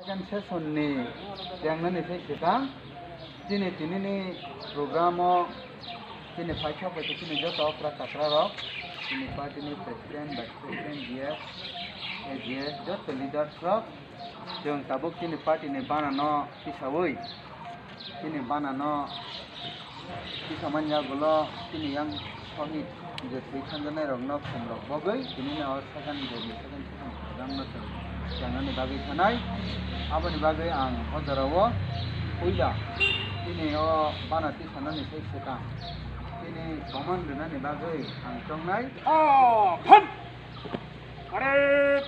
second session ni yang nani saya kita ini program ini faisal betul ini jauh top rakatra rok ini parti ini presiden, vice presiden dia jauh leaders rok yang tabuk ini parti ini banana pisawui ini banana pisamanya gula ini yang sohit jadi sekarang rok nak semrok bagai ini awal second program nak jangan dibagi kanai apa dibagi ang hodarawo puja ini banati sana ni saya sekarang ini command dengan dibagi ang tongnai pan Arif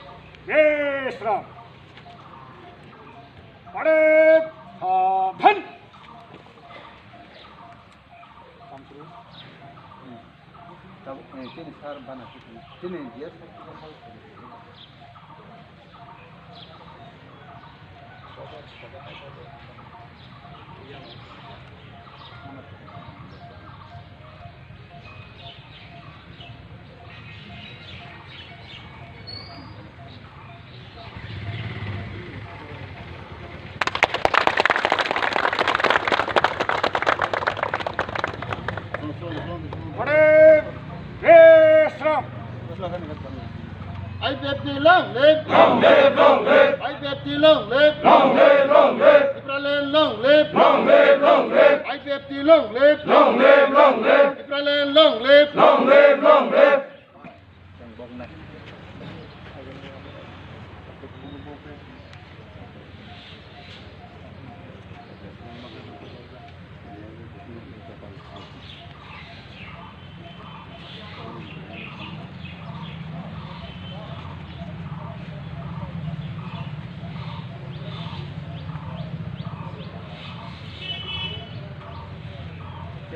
Yesra Arif pan ini sar banati ini dia IPFT long live, long live, long live. IPFT long live, long live, long live. Ibrahim long live, long live, long live. IPFT long live, long live, long live. Ibrahim long live, long live, long live.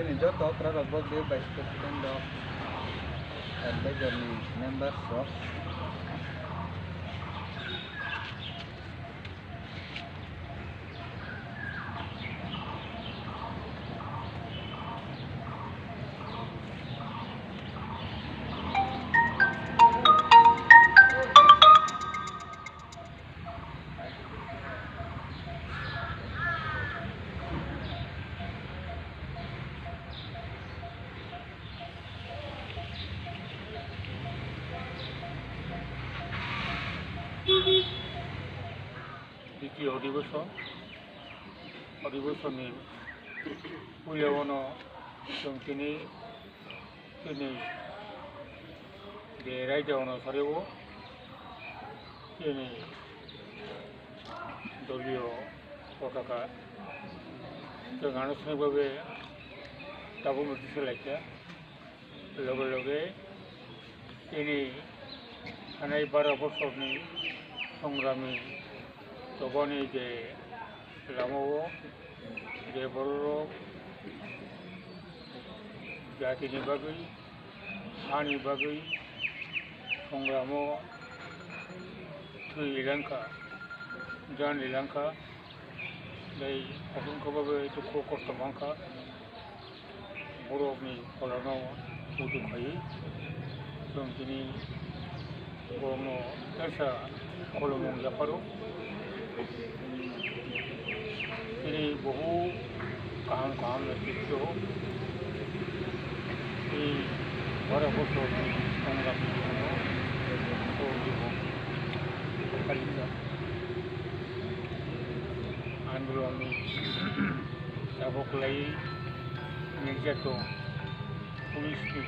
Ini jauh top rakatra rok dia vice president of advisor members of দ্বিতীয় অধিবেশনে মূল্যবান जों दिनै बे रायजोआवनो सारियाव दिनै दलीय पताका जों आनुষ্ঠাनिकभावे दाबो मोनसे सोलायथिया लगे लगे दिनै थानाय 12 बोसोरनि संग्रामी जबानि जे लामाव जे बर' जातिनि बागै हानि बागै संग्रामाव थैलांखा जानलिलांखा जाय असंख्यभावे दुखु खस्थ' बांखा बर'नि फलानाव उदुखायै जों दिनै बर'नो ऐसा कलमं जाफारो दिनै बहु गाहाम नेतृत्व এই 12 बोसोरनि संग्रामनि आन्दोलननि जाबोख्लायै निर्यातन पुलिसनि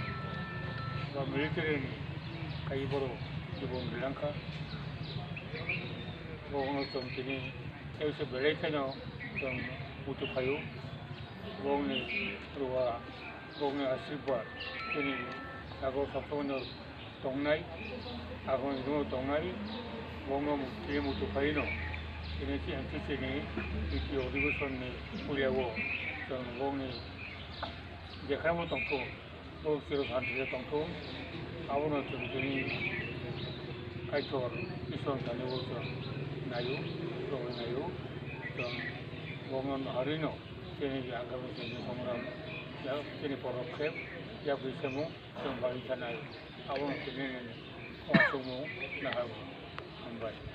बा मिलिटारिनि गायै बर' जिबन दैलांखा बावनो जों दिनै एसे बेलायथायनाव जों उथुफायो बावनि रुवा बावनि आशीर्बाद दिनै आगोल साफ्रोमबो दंनाय आगोल दंनाय बावनो दिनै उथुफायो दिनै एनसिसिनि द्वितीय अधिवेशननि मुलियाव जों बावनि जेखायबो दंथ' बाव जेराव सान्थिया दंथ' आवनो जों दिनै कायथर किसन सानैबो जों नायो लुबैनायो जों बावनो हारिनो दिनै आगामि जोंनि संग्राम दिनै पदक्षेप या बैसोमु जों बाहाय थानाय आवनो दिनै समाजमु नाहाबो मोनबाय